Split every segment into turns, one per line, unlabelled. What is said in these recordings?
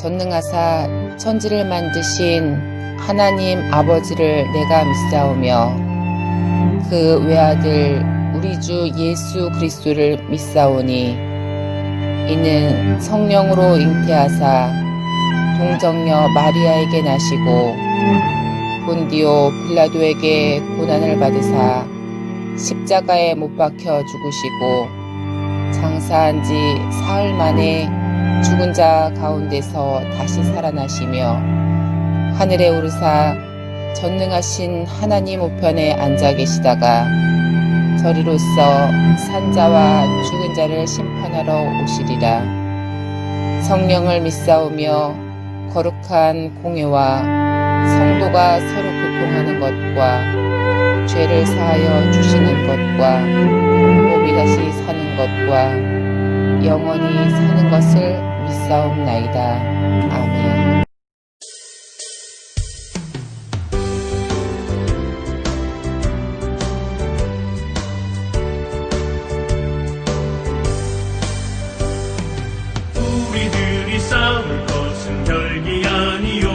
전능하사 천지를 만드신 하나님 아버지를 내가 믿사오며 그 외아들 우리 주 예수 그리스도를 믿사오니 이는 성령으로 잉태하사 동정녀 마리아에게 나시고 본디오 빌라도에게 고난을 받으사 십자가에 못 박혀 죽으시고 장사한 지 사흘 만에 죽은 자 가운데서 다시 살아나시며 하늘에 오르사 전능하신 하나님 우편에 앉아 계시다가 저리로서 산자와 죽은 자를 심판하러 오시리라. 성령을 믿사오며 거룩한 공회와 성도가 서로 교통하는 것과 죄를 사하여 주시는 것과 몸이 다시 사는 것과 영원히 사는 것을 믿사옵나이다. 아멘.
우리들이 싸울 것은 혈기 아니요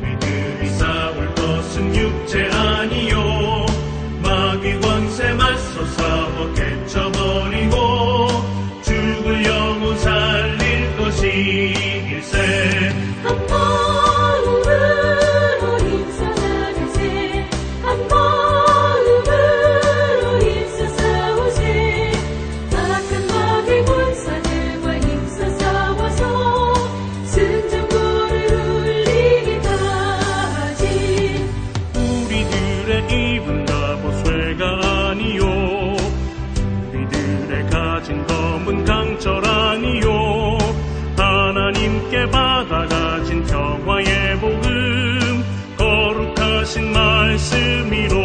우리들이 싸울 것은 육체 아니요 마귀 권세 맞서 싸워 깨쳐버리고 죽을 영혼 살릴 것일세.
한 마음으로 힘써 나가세 한 마음으로 힘써 싸우세 악한 마귀 권사들과 힘써 싸워서 승전고를 울리기까지.
우리들의 입은 갑옷쇠가 아니요 우리들의 가진 검은 강철 아니요 하나님께 받아가진 평화의 복음 거룩하신 말씀이로다.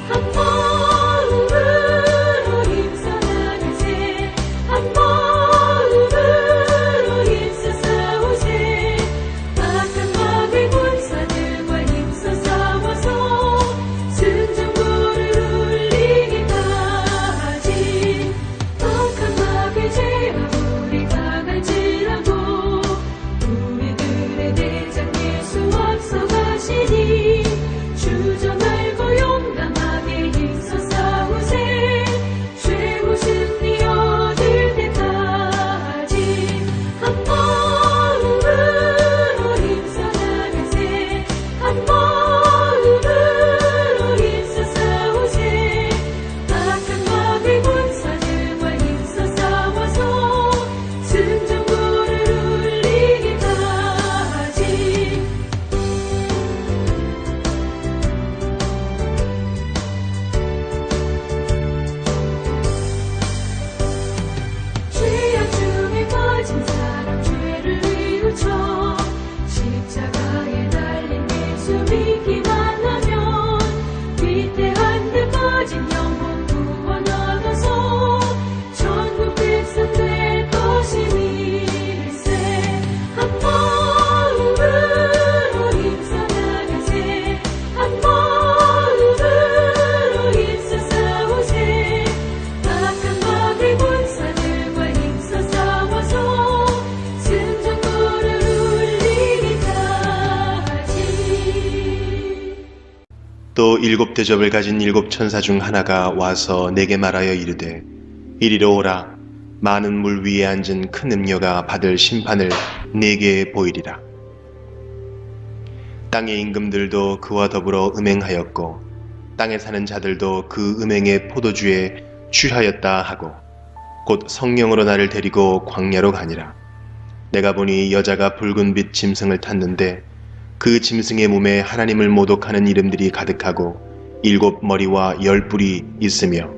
한 마음으로 힘써 나가세 한 마음으로 힘써 싸우세 악한 마귀 권사들과 힘써 싸워서 승전고를 울리기까지. 악한 마귀 죄악 우리가 갈지라도 우리들의 대장 예수 앞서가시니 주저 말고 용감하게 힘써 싸우세 최후 승리 얻을 때까지. 한 마음으로 힘써 나가세 한 마음으로 힘써 싸우세 악한 마귀 권사들과 힘써 싸워서 승전고를 울리기까지. 죄악 중에 빠진 사람 죄를 뉘우쳐 십자가에 달린 예수 믿기만 하면 위대한 데 빠진 영혼 구원 얻어서 천국 백성 될 것임일세. 한 마음으로 힘써 나가세 한 마음으로 힘써 싸우세 악한 마귀 권사들과 힘써 싸워서 승전고를 울리기까지.
또 일곱 대접을 가진 일곱 천사 중 하나가 와서 내게 말하여 이르되 이리로 오라. 많은 물 위에 앉은 큰 음녀가 받을 심판을 네게 보이리라. 땅의 임금들도 그와 더불어 음행하였고 땅에 사는 자들도 그 음행의 포도주에 취하였다 하고 곧 성령으로 나를 데리고 광야로 가니라. 내가 보니 여자가 붉은빛 짐승을 탔는데 그 짐승의 몸에 하나님을 모독하는 이름들이 가득하고 일곱 머리와 열 뿔이 있으며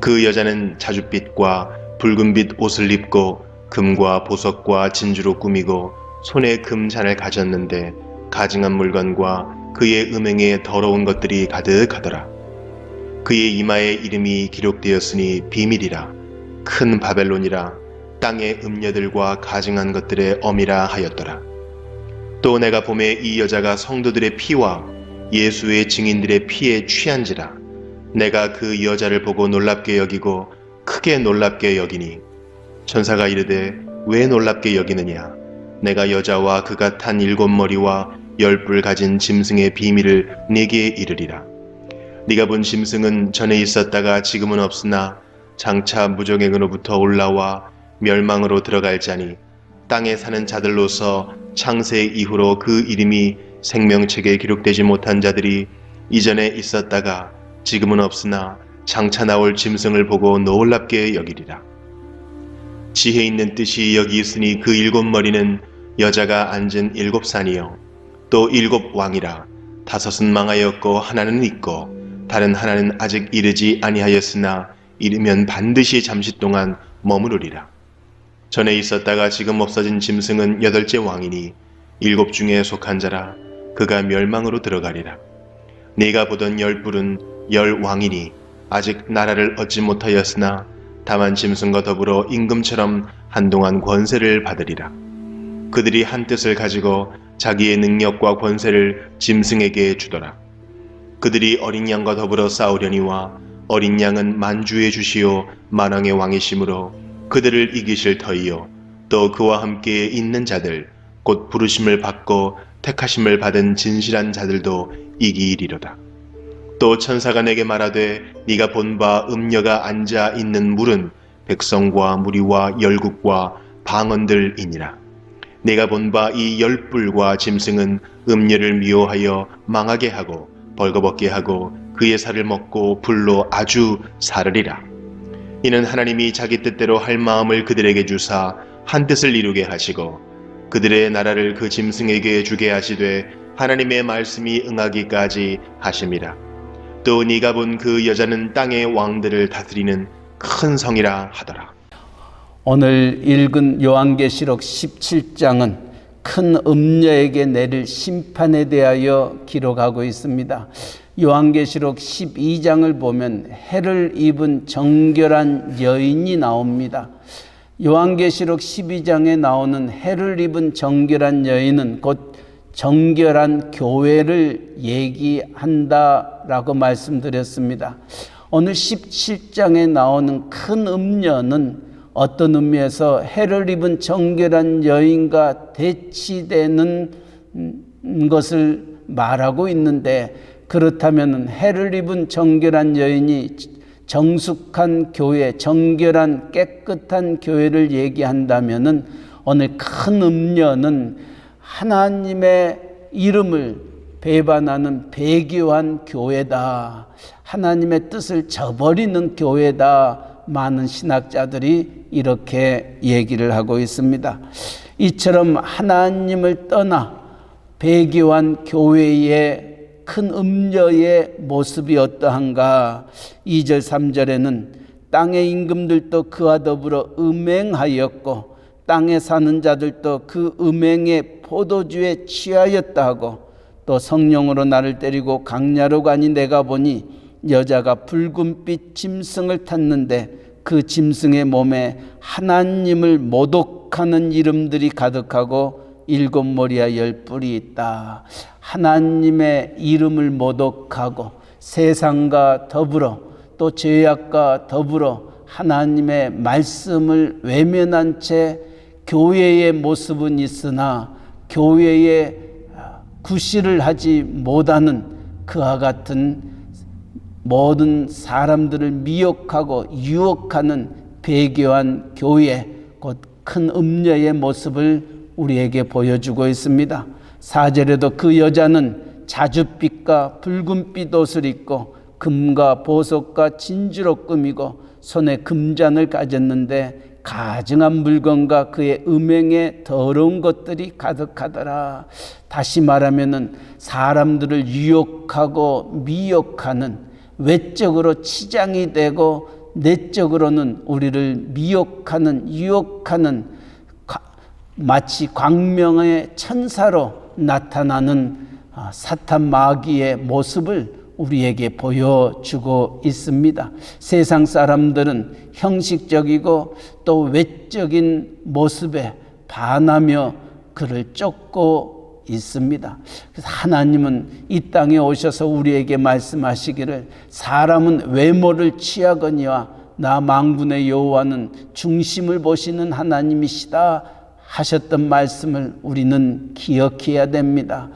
그 여자는 자줏빛과 붉은빛 옷을 입고 금과 보석과 진주로 꾸미고 손에 금잔을 가졌는데 가증한 물건과 그의 음행에 더러운 것들이 가득하더라. 그의 이마에 이름이 기록되었으니 비밀이라 큰 바벨론이라 땅의 음녀들과 가증한 것들의 어미라 하였더라. 또 내가 보매 이 여자가 성도들의 피와 예수의 증인들의 피에 취한지라. 내가 그 여자를 보고 놀랍게 여기고 크게 놀랍게 여기니 천사가 이르되 왜 놀랍게 여기느냐? 내가 여자와 그가 탄 7머리와 10뿔 가진 짐승의 비밀을 네게 이르리라. 네가 본 짐승은 전에 있었다가 지금은 없으나 장차 무정행으로부터 올라와 멸망으로 들어갈 자니 땅에 사는 자들로서 창세 이후로 그 이름이 생명책에 기록되지 못한 자들이 이전에 있었다가 지금은 없으나 장차 나올 짐승을 보고 놀랍게 여기리라. 지혜 있는 뜻이 여기 있으니 그 7머리는 여자가 앉은 7산이요 또 7왕이라. 5은 망하였고 하나는 있고 다른 하나는 아직 이르지 아니하였으나 이르면 반드시 잠시 동안 머무르리라. 전에 있었다가 지금 없어진 짐승은 8째 왕이니 7 중에 속한 자라. 그가 멸망으로 들어가리라. 네가 보던 10뿔은 10왕이니 아직 나라를 얻지 못하였으나 다만 짐승과 더불어 임금처럼 한동안 권세를 받으리라. 그들이 한 뜻을 가지고 자기의 능력과 권세를 짐승에게 주더라. 그들이 어린 양과 더불어 싸우려니와 어린 양은 만주의 주시요 만왕의 왕이시므로 그들을 이기실 터이요 또 그와 함께 있는 자들 곧 부르심을 받고 택하심을 받은 진실한 자들도 이기리로다. 또 천사가 내게 말하되 네가 본 바 음녀가 앉아 있는 물은 백성과 무리와 열국과 방언들이니라. 내가 본 바 이 10뿔과 짐승은 음녀를 미워하여 망하게 하고 벌거벗게 하고 그의 살을 먹고 불로 아주 사르리라. 이는 하나님이 자기 뜻대로 할 마음을 그들에게 주사 한 뜻을 이루게 하시고 그들의 나라를 그 짐승에게 주게 하시되 하나님의 말씀이 응하기까지 하심이라. 또 네가 본 그 여자는 땅의 왕들을 다스리는 큰 성이라 하더라.
오늘 읽은 요한계시록 17장은 큰 음녀에게 내릴 심판에 대하여 기록하고 있습니다. 요한계시록 12장을 보면 해를 입은 정결한 여인이 나옵니다. 요한계시록 12장에 나오는 해를 입은 정결한 여인은 곧 정결한 교회를 얘기한다라고 말씀드렸습니다. 오늘 17장에 나오는 큰 음녀는 어떤 의미에서 해를 입은 정결한 여인과 대치되는 것을 말하고 있는데, 그렇다면 해를 입은 정결한 여인이 정숙한 교회, 정결한 깨끗한 교회를 얘기한다면은 오늘 큰 음녀는 하나님의 이름을 배반하는 배교한 교회다. 하나님의 뜻을 저버리는 교회다. 많은 신학자들이 이렇게 얘기를 하고 있습니다. 이처럼 하나님을 떠나 배교한 교회의 큰 음녀의 모습이 어떠한가? 2절 3절에는 땅의 임금들도 그와 더불어 음행하였고 땅에 사는 자들도 그 음행의 포도주에 취하였다 하고, 또 성령으로 나를 때리고 강야로 가니 내가 보니 여자가 붉은빛 짐승을 탔는데 그 짐승의 몸에 하나님을 모독하는 이름들이 가득하고 7머리와 10뿔이 있다. 하나님의 이름을 모독하고 세상과 더불어 또 죄악과 더불어 하나님의 말씀을 외면한 채 교회의 모습은 있으나 교회에 구실을 하지 못하는 그와 같은 모든 사람들을 미혹하고 유혹하는 배교한 교회, 곧 큰 음녀의 모습을 우리에게 보여주고 있습니다. 4절에도 그 여자는 자줏빛과 붉은빛 옷을 입고 금과 보석과 진주로 꾸미고 손에 금잔을 가졌는데 가증한 물건과 그의 음행에 더러운 것들이 가득하더라. 다시 말하면은 사람들을 유혹하고 미혹하는, 외적으로 치장이 되고 내적으로는 우리를 미혹하는, 유혹하는 마치 광명의 천사로 나타나는 사탄 마귀의 모습을 우리에게 보여주고 있습니다. 세상 사람들은 형식적이고 또 외적인 모습에 반하며 그를 쫓고 있습니다. 그래서 하나님은 이 땅에 오셔서 우리에게 말씀하시기를 사람은 외모를 취하거니와 나 만군의 여호와는 중심을 보시는 하나님이시다 하셨던 말씀을 우리는 기억해야 됩니다.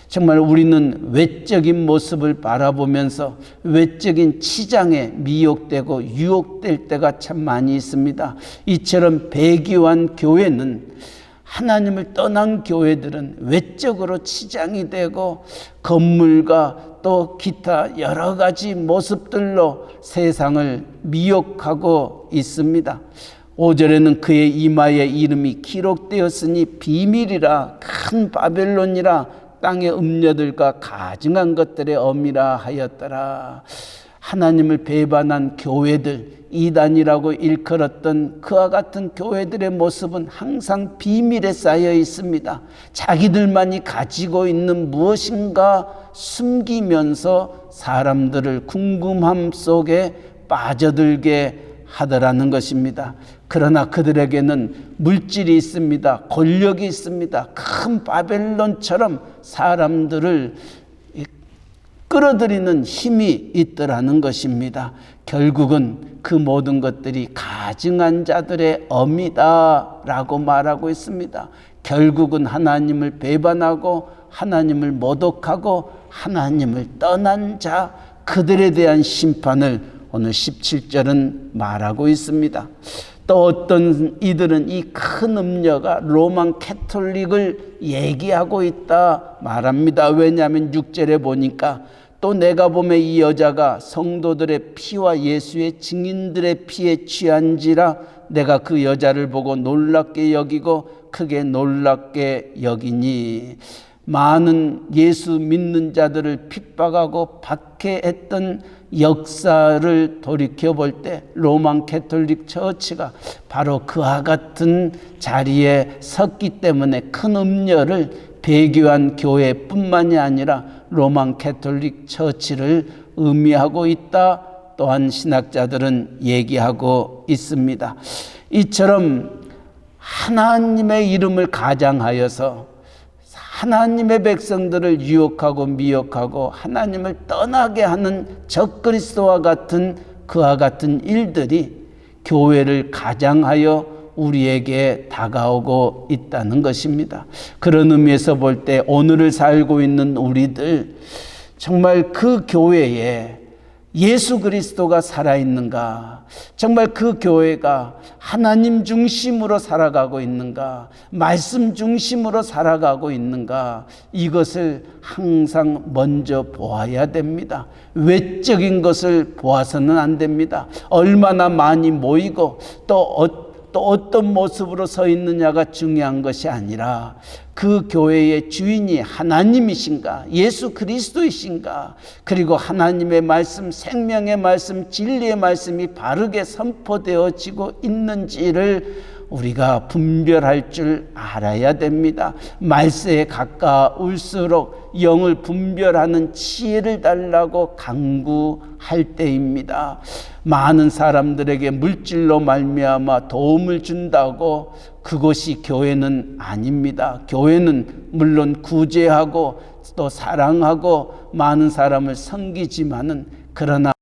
정말 우리는 외적인 모습을 바라보면서 외적인 치장에 미혹되고 유혹될 때가 참 많이 있습니다. 이처럼 배교한 교회는, 하나님을 떠난 교회들은 외적으로 치장이 되고 건물과 또 기타 여러 가지 모습들로 세상을 미혹하고 있습니다. 5절에는 그의 이마에 이름이 기록되었으니 비밀이라 큰 바벨론이라 땅의 음녀들과 가증한 것들의 어미라 하였더라. 하나님을 배반한 교회들, 이단이라고 일컬었던 그와 같은 교회들의 모습은 항상 비밀에 쌓여 있습니다. 자기들만이 가지고 있는 무엇인가 숨기면서 사람들을 궁금함 속에 빠져들게 하더라는 것입니다. 그러나 그들에게는 물질이 있습니다. 권력이 있습니다. 큰 바벨론처럼 사람들을 끌어들이는 힘이 있더라는 것입니다. 결국은 그 모든 것들이 가증한 자들의 엄이다라고 말하고 있습니다. 결국은 하나님을 배반하고 하나님을 모독하고 하나님을 떠난 자, 그들에 대한 심판을 오늘 17절은 말하고 있습니다. 또 어떤 이들은 이 큰 음녀가 로만 캐톨릭을 얘기하고 있다 말합니다. 왜냐하면 6절에 보니까 또 내가 보면 이 여자가 성도들의 피와 예수의 증인들의 피에 취한지라 내가 그 여자를 보고 놀랍게 여기고 크게 놀랍게 여기니. 많은 예수 믿는 자들을 핍박하고 박해했던 역사를 돌이켜볼 때 로만 캐톨릭 처치가 바로 그와 같은 자리에 섰기 때문에 큰 음녀를 배교한 교회뿐만이 아니라 로만 캐톨릭 처치를 의미하고 있다. 또한 신학자들은 얘기하고 있습니다. 이처럼 하나님의 이름을 가장하여서 하나님의 백성들을 유혹하고 미혹하고 하나님을 떠나게 하는 적그리스도와 같은 그와 같은 일들이 교회를 가장하여 우리에게 다가오고 있다는 것입니다. 그런 의미에서 볼 때 오늘을 살고 있는 우리들, 정말 그 교회에 예수 그리스도가 살아있는가? 정말 그 교회가 하나님 중심으로 살아가고 있는가? 말씀 중심으로 살아가고 있는가? 이것을 항상 먼저 보아야 됩니다. 외적인 것을 보아서는 안 됩니다. 얼마나 많이 모이고 또 어떤 모습으로 서 있느냐가 중요한 것이 아니라 그 교회의 주인이 하나님이신가, 예수 그리스도이신가, 그리고 하나님의 말씀, 생명의 말씀, 진리의 말씀이 바르게 선포되어지고 있는지를 우리가 분별할 줄 알아야 됩니다. 말세에 가까울수록 영을 분별하는 지혜를 달라고 간구할 때입니다. 많은 사람들에게 물질로 말미암아 도움을 준다고 그것이 교회는 아닙니다. 교회는 물론 구제하고 또 사랑하고 많은 사람을 섬기지만은, 그러나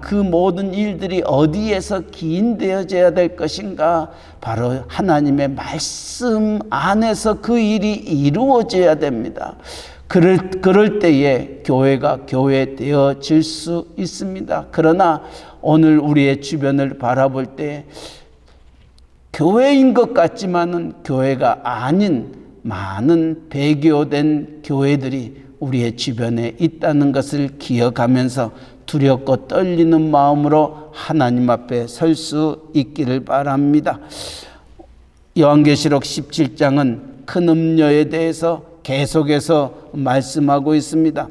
그 모든 일들이 어디에서 기인되어져야 될 것인가? 바로 하나님의 말씀 안에서 그 일이 이루어져야 됩니다. 그럴 때에 교회가 교회되어질 수 있습니다. 그러나 오늘 우리의 주변을 바라볼 때 교회인 것 같지만은 교회가 아닌 많은 배교된 교회들이 우리의 주변에 있다는 것을 기억하면서 두렵고 떨리는 마음으로 하나님 앞에 설 수 있기를 바랍니다. 요한계시록 17장은 큰 음녀에 대해서 계속해서 말씀하고 있습니다.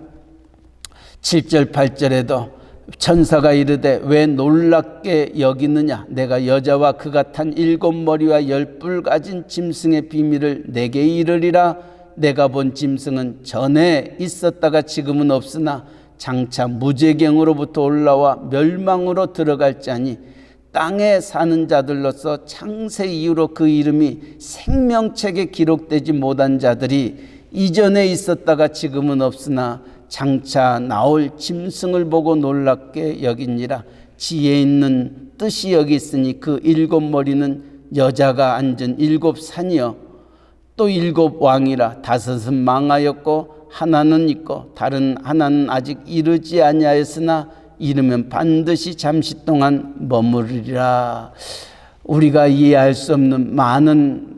7절 8절에도 천사가 이르되 왜 놀랍게 여기느냐? 내가 여자와 그가 탄 7머리와 10뿔 가진 짐승의 비밀을 내게 이르리라. 내가 본 짐승은 전에 있었다가 지금은 없으나 장차 무제경으로부터 올라와 멸망으로 들어갈 자니 땅에 사는 자들로서 창세 이후로 그 이름이 생명책에 기록되지 못한 자들이 이전에 있었다가 지금은 없으나 장차 나올 짐승을 보고 놀랍게 여기니라. 지혜 있는 뜻이 여기 있으니 그 7머리는 여자가 앉은 7산이요 또 7왕이라 5은 망하였고 하나는 있고 다른 하나는 아직 이르지 아니하였으나 이르면 반드시 잠시 동안 머무르리라. 우리가 이해할 수 없는 많은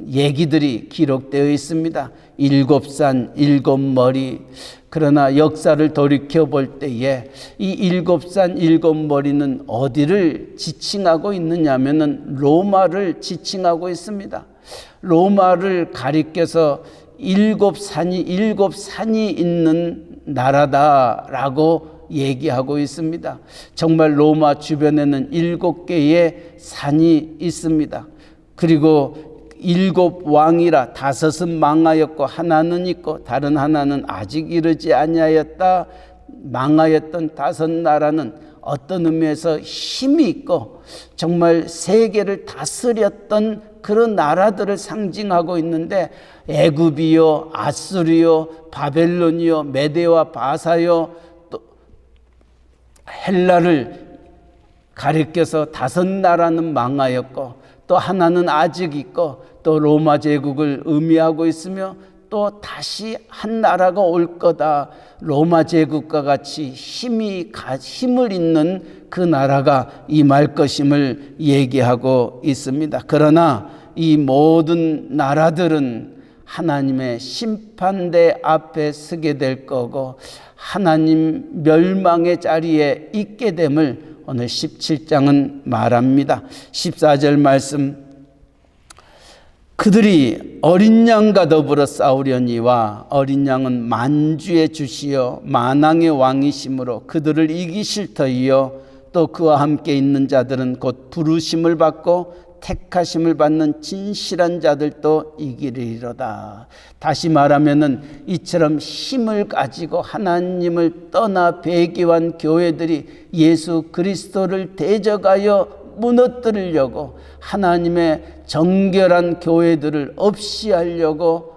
얘기들이 기록되어 있습니다. 7산, 7머리. 그러나 역사를 돌이켜 볼 때에 이 7산, 7머리는 어디를 지칭하고 있느냐 하면은 로마를 지칭하고 있습니다. 로마를 가리켜서 7산이 있는 나라다라고 얘기하고 있습니다. 정말 로마 주변에는 7개의 산이 있습니다. 그리고 7왕이라 5은 망하였고 하나는 있고 다른 하나는 아직 이르지 아니하였다. 망하였던 5 나라는 어떤 의미에서 힘이 있고 정말 세계를 다스렸던 그런 나라들을 상징하고 있는데 애굽이요, 아수르요, 바벨론이요, 메데와 바사요, 또 헬라를 가리켜서 5 나라는 망하였고 또 하나는 아직 있고 또 로마 제국을 의미하고 있으며 또 다시 한 나라가 올 거다. 로마 제국과 같이 힘을 잇는 그 나라가 임할 것임을 얘기하고 있습니다. 그러나 이 모든 나라들은 하나님의 심판대 앞에 서게 될 거고 하나님 멸망의 자리에 있게 됨을 오늘 17장은 말합니다. 14절 말씀, 그들이 어린 양과 더불어 싸우려니와 어린 양은 만주의 주시여 만왕의 왕이심으로 그들을 이기실 터이요 또 그와 함께 있는 자들은 곧 부르심을 받고 택하심을 받는 진실한 자들도 이기리로다. 다시 말하면은 이처럼 힘을 가지고 하나님을 떠나 배교한 교회들이 예수 그리스도를 대적하여 무너뜨리려고 하나님의 정결한 교회들을 없이 하려고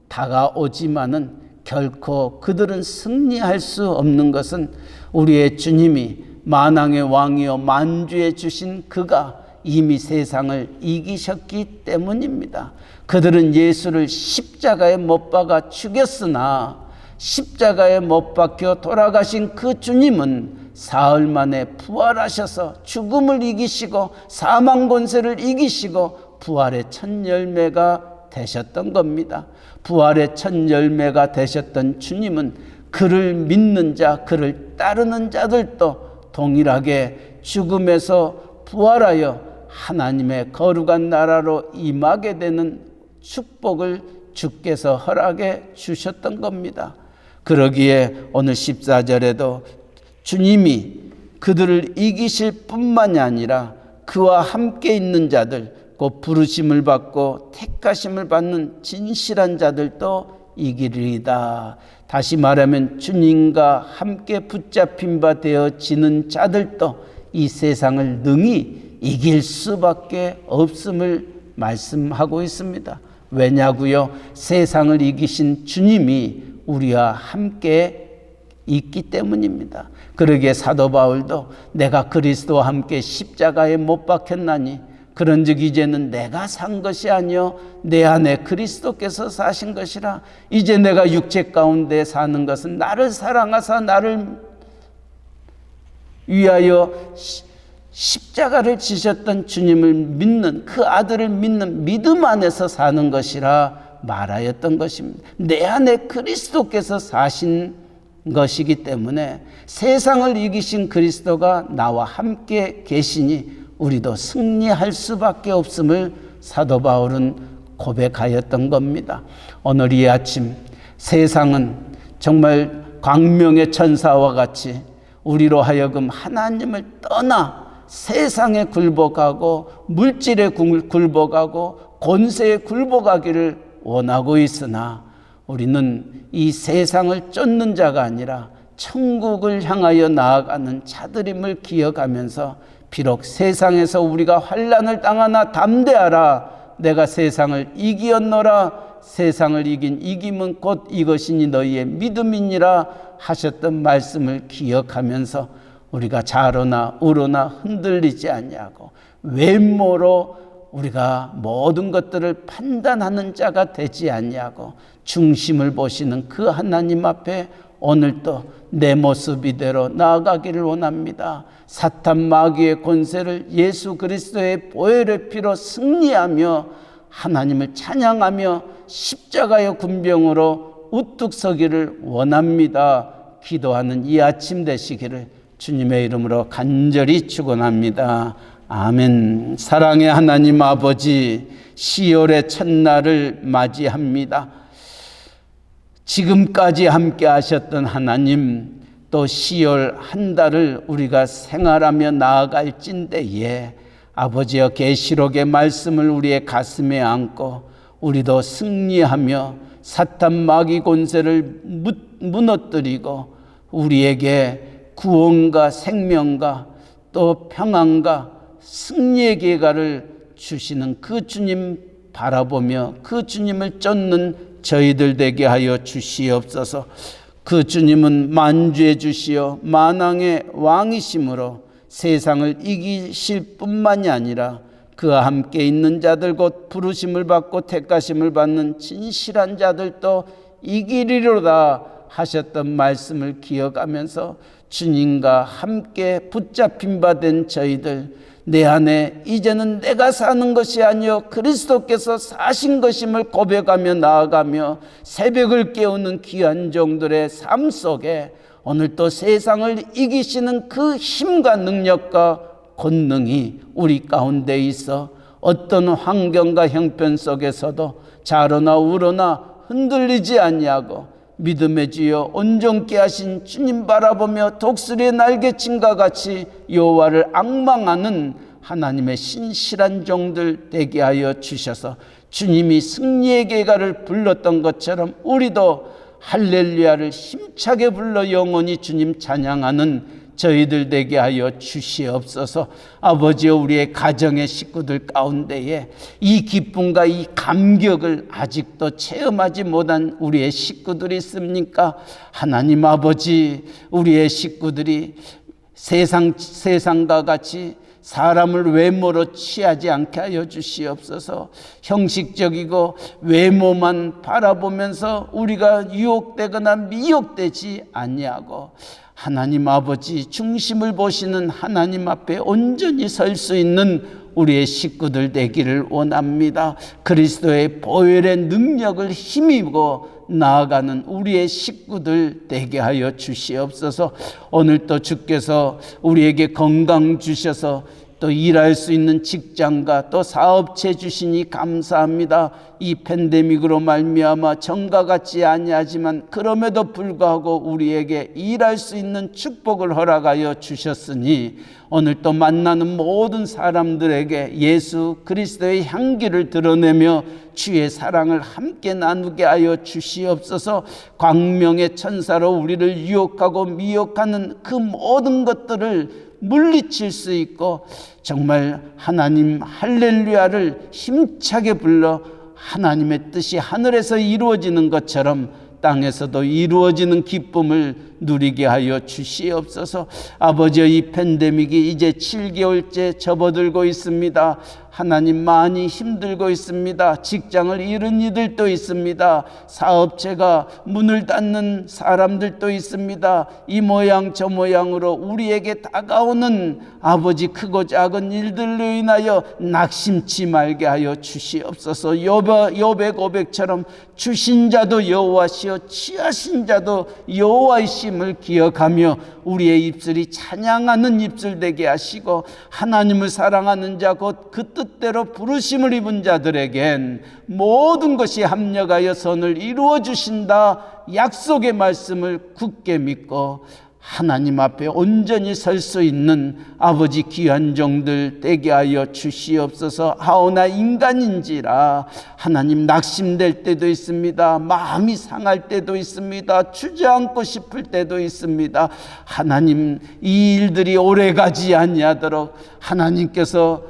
다가오지만은 결코 그들은 승리할 수 없는 것은 우리의 주님이 만왕의 왕이요 만주에 주신 그가 이미 세상을 이기셨기 때문입니다. 그들은 예수를 십자가에 못 박아 죽였으나 십자가에 못 박혀 돌아가신 그 주님은 사흘 만에 부활하셔서 죽음을 이기시고 사망 권세를 이기시고 부활의 첫 열매가 되셨던 겁니다. 부활의 첫 열매가 되셨던 주님은 그를 믿는 자, 그를 따르는 자들도 동일하게 죽음에서 부활하여 하나님의 거룩한 나라로 임하게 되는 축복을 주께서 허락해 주셨던 겁니다. 그러기에 오늘 14절에도 주님이 그들을 이기실 뿐만이 아니라 그와 함께 있는 자들, 곧 부르심을 받고 택하심을 받는 진실한 자들도 이기리이다. 다시 말하면 주님과 함께 붙잡힌 바 되어지는 자들도 이 세상을 능히 이길 수밖에 없음을 말씀하고 있습니다. 왜냐고요? 세상을 이기신 주님이 우리와 함께 있기 때문입니다. 그러기에 사도 바울도 내가 그리스도와 함께 십자가에 못 박혔나니 그런즉 이제는 내가 산 것이 아니요 내 안에 그리스도께서 사신 것이라. 이제 내가 육체 가운데 사는 것은 나를 사랑하사 나를 위하여 십자가를 지셨던 주님을 믿는 그 아들을 믿는 믿음 안에서 사는 것이라 말하였던 것입니다. 내 안에 그리스도께서 사신 것이기 때문에 세상을 이기신 그리스도가 나와 함께 계시니 우리도 승리할 수밖에 없음을 사도 바울은 고백하였던 겁니다. 오늘 이 아침 세상은 정말 광명의 천사와 같이 우리로 하여금 하나님을 떠나 세상에 굴복하고 물질에 굴복하고 권세에 굴복하기를 원하고 있으나 우리는 이 세상을 쫓는 자가 아니라 천국을 향하여 나아가는 자들임을 기억하면서 비록 세상에서 우리가 환난을 당하나 담대하라. 내가 세상을 이기었노라. 세상을 이긴 이김은 곧 이것이니 너희의 믿음이니라 하셨던 말씀을 기억하면서 우리가 좌로나 우로나 흔들리지 아니하고 외모로 우리가 모든 것들을 판단하는 자가 되지 아니하고 중심을 보시는 그 하나님 앞에 오늘도 내 모습 이대로 나아가기를 원합니다. 사탄 마귀의 권세를 예수 그리스도의 보혈의 피로 승리하며 하나님을 찬양하며 십자가의 군병으로 우뚝 서기를 원합니다. 기도하는 이 아침 되시기를 주님의 이름으로 간절히 축원합니다. 아멘. 사랑의 하나님 아버지, 시월의 첫날을 맞이합니다. 지금까지 함께 하셨던 하나님, 또 시월 한 달을 우리가 생활하며 나아갈 찐대에 아버지여 계시록의 말씀을 우리의 가슴에 안고 우리도 승리하며 사탄 마귀 권세를 무너뜨리고 우리에게 구원과 생명과 또 평안과 승리의 계가를 주시는 그 주님 바라보며 그 주님을 쫓는 저희들 되게 하여 주시옵소서. 그 주님은 만주의 주시요 만왕의 왕이심으로 세상을 이기실 뿐만이 아니라 그와 함께 있는 자들 곧 부르심을 받고 택하심을 받는 진실한 자들도 이기리로다 하셨던 말씀을 기억하면서 주님과 함께 붙잡힌 바 된 저희들, 내 안에 이제는 내가 사는 것이 아니요 그리스도께서 사신 것임을 고백하며 나아가며 새벽을 깨우는 귀한 종들의 삶 속에 오늘 또 세상을 이기시는 그 힘과 능력과 권능이 우리 가운데 있어 어떤 환경과 형편 속에서도 좌로나 우로나 흔들리지 아니하고 믿음의 주여 온전케 하신 주님 바라보며 독수리의 날개침과 같이 여호와를 앙망하는 하나님의 신실한 종들 되게 하여 주셔서 주님이 승리의 계가를 불렀던 것처럼 우리도 할렐루야를 힘차게 불러 영원히 주님 찬양하는 저희들 되게 하여 주시옵소서. 아버지여, 우리의 가정의 식구들 가운데에 이 기쁨과 이 감격을 아직도 체험하지 못한 우리의 식구들이 있습니까? 하나님 아버지, 우리의 식구들이 세상과 같이 사람을 외모로 취하지 않게 하여 주시옵소서. 형식적이고 외모만 바라보면서 우리가 유혹되거나 미혹되지 아니하고 하나님 아버지 중심을 보시는 하나님 앞에 온전히 설 수 있는 우리의 식구들 되기를 원합니다. 그리스도의 보혈의 능력을 힘입고 나아가는 우리의 식구들 되게 하여 주시옵소서. 오늘 또 주께서 우리에게 건강 주셔서 또 일할 수 있는 직장과 또 사업체 주시니 감사합니다. 이 팬데믹으로 말미암아 전과 같지 아니하지만 그럼에도 불구하고 우리에게 일할 수 있는 축복을 허락하여 주셨으니 오늘 또 만나는 모든 사람들에게 예수 그리스도의 향기를 드러내며 주의 사랑을 함께 나누게 하여 주시옵소서. 광명의 천사로 우리를 유혹하고 미혹하는 그 모든 것들을 물리칠 수 있고 정말 하나님 할렐루야를 힘차게 불러 하나님의 뜻이 하늘에서 이루어지는 것처럼 땅에서도 이루어지는 기쁨을 누리게 하여 주시옵소서. 아버지여, 이 팬데믹이 이제 7개월째 접어들고 있습니다. 하나님, 많이 힘들고 있습니다. 직장을 잃은 이들도 있습니다. 사업체가 문을 닫는 사람들도 있습니다. 이 모양 저 모양으로 우리에게 다가오는 아버지 크고 작은 일들로 인하여 낙심치 말게 하여 주시옵소서. 욥의 고백처럼 주신 자도 여호와시요 취하신 자도 여호와이심을 기억하며 우리의 입술이 찬양하는 입술 되게 하시고 하나님을 사랑하는 자 곧 그 뜻대로 부르심을 입은 자들에겐 모든 것이 합력하여 선을 이루어 주신다 약속의 말씀을 굳게 믿고 하나님 앞에 온전히 설 수 있는 아버지 귀한 종들 되게 하여 주시옵소서. 하오나 인간인지라 하나님 낙심될 때도 있습니다. 마음이 상할 때도 있습니다. 주저앉고 싶을 때도 있습니다. 하나님, 이 일들이 오래가지 아니하도록 하나님께서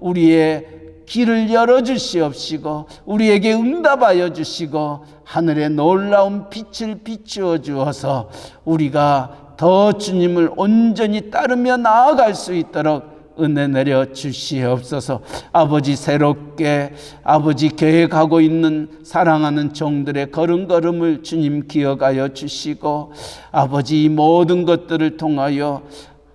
우리의 길을 열어주시옵시고 우리에게 응답하여 주시고 하늘의 놀라운 빛을 비추어 주어서 우리가 더 주님을 온전히 따르며 나아갈 수 있도록 은혜 내려 주시옵소서. 아버지, 새롭게 아버지 계획하고 있는 사랑하는 종들의 걸음걸음을 주님 기억하여 주시고, 아버지 이 모든 것들을 통하여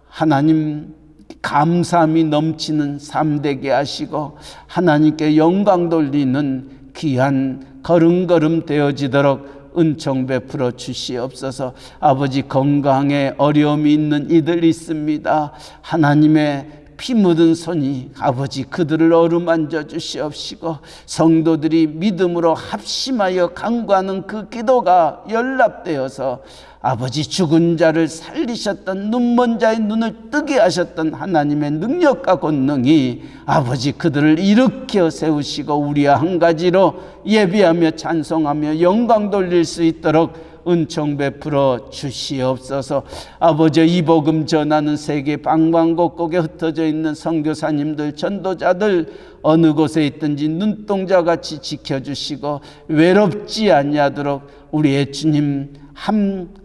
하나님 감사함이 넘치는 삶 되게 하시고, 하나님께 영광 돌리는 귀한 걸음걸음 되어지도록 은총 베풀어 주시옵소서. 아버지, 건강에 어려움이 있는 이들 있습니다. 하나님의 피 묻은 손이 아버지 그들을 어루만져 주시옵시고, 성도들이 믿음으로 합심하여 간구하는 그 기도가 연락되어서 아버지 죽은 자를 살리셨던, 눈먼 자의 눈을 뜨게 하셨던 하나님의 능력과 권능이 아버지 그들을 일으켜 세우시고 우리와 한 가지로 예비하며 찬송하며 영광 돌릴 수 있도록 은총 베풀어 주시옵소서. 아버지, 이 복음 전하는 세계 방방곡곡에 흩어져 있는 선교사님들, 전도자들 어느 곳에 있든지 눈동자같이 지켜주시고 외롭지 아니하도록 우리의 주님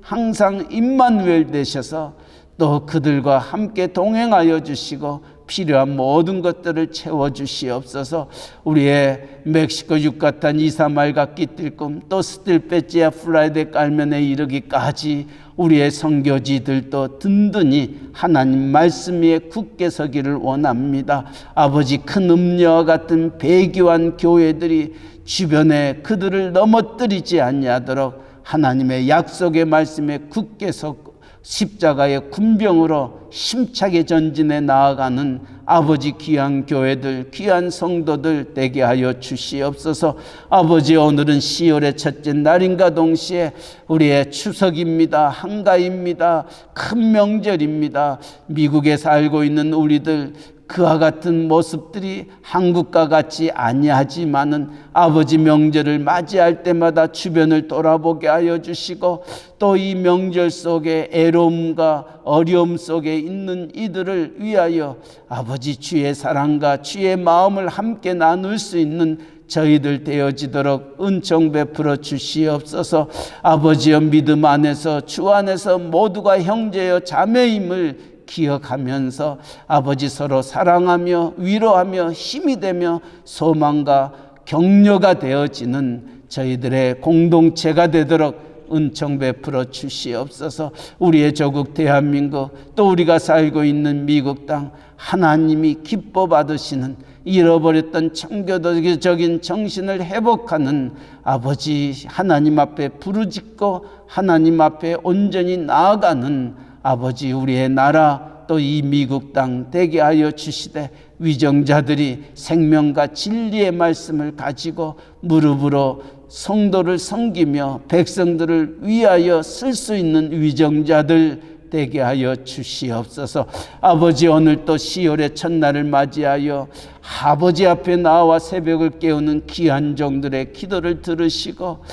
항상 임마누엘 되셔서 또 그들과 함께 동행하여 주시고 필요한 모든 것들을 채워주시옵소서. 우리의 멕시코 유카탄 이사말과 끼뜰꿈, 또 스틸페지아 플라이데 깔면에 이르기까지 우리의 선교지들도 든든히 하나님 말씀 위에 굳게 서기를 원합니다. 아버지, 큰 음녀와 같은 배교한 교회들이 주변에 그들을 넘어뜨리지 아니하도록 하나님의 약속의 말씀에 굳게 서고 십자가의 군병으로 힘차게 전진해 나아가는 아버지 귀한 교회들, 귀한 성도들 되게 하여 주시옵소서. 아버지, 오늘은 10월의 첫째 날인가 동시에 우리의 추석입니다. 한가입니다. 큰 명절입니다. 미국에 살고 있는 우리들 그와 같은 모습들이 한국과 같지 아니하지만은 아버지 명절을 맞이할 때마다 주변을 돌아보게 하여 주시고, 또 이 명절 속에 애로움과 어려움 속에 있는 이들을 위하여 아버지 주의 사랑과 주의 마음을 함께 나눌 수 있는 저희들 되어지도록 은총 베풀어 주시옵소서. 아버지여, 믿음 안에서 주 안에서 모두가 형제여 자매임을 기억하면서 아버지 서로 사랑하며 위로하며 힘이 되며 소망과 격려가 되어지는 저희들의 공동체가 되도록 은총 베풀어 주시옵소서. 우리의 조국 대한민국, 또 우리가 살고 있는 미국 땅, 하나님이 기뻐 받으시는 잃어버렸던 청교도적인 정신을 회복하는 아버지 하나님 앞에 부르짖고 하나님 앞에 온전히 나아가는 아버지 우리의 나라, 또 이 미국 땅 되게 하여 주시되, 위정자들이 생명과 진리의 말씀을 가지고 무릎으로 성도를 섬기며 백성들을 위하여 쓸 수 있는 위정자들 되게 하여 주시옵소서. 아버지, 오늘 또 10월의 첫날을 맞이하여 아버지 앞에 나와 새벽을 깨우는 귀한 종들의 기도를 들으시고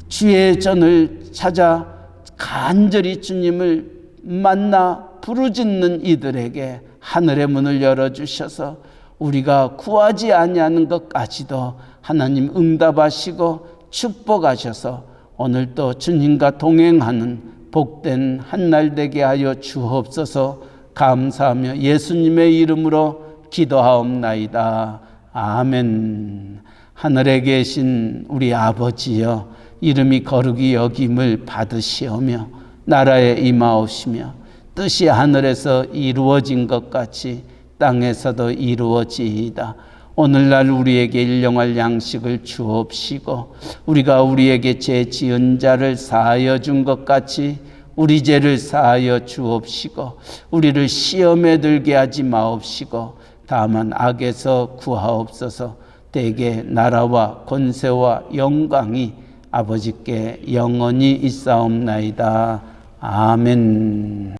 주의 전을 찾아 간절히 주님을 만나 부르짖는 이들에게 하늘의 문을 열어주셔서 우리가 구하지 아니하는 것까지도 하나님 응답하시고 축복하셔서 오늘 또 주님과 동행하는 복된 한날 되게 하여 주옵소서. 감사하며 예수님의 이름으로 기도하옵나이다. 아멘. 하늘에 계신 우리 아버지여, 이름이 거룩히 여김을 받으시오며 나라에 임하옵시며 뜻이 하늘에서 이루어진 것 같이 땅에서도 이루어지이다. 오늘날 우리에게 일용할 양식을 주옵시고 우리가 우리에게 죄 지은 자를 사하여 준 것 같이 우리 죄를 사하여 주옵시고 우리를 시험에 들게 하지 마옵시고 다만 악에서 구하옵소서. 대개 나라와 권세와 영광이 아버지께 영원히 있사옵나이다. 아멘.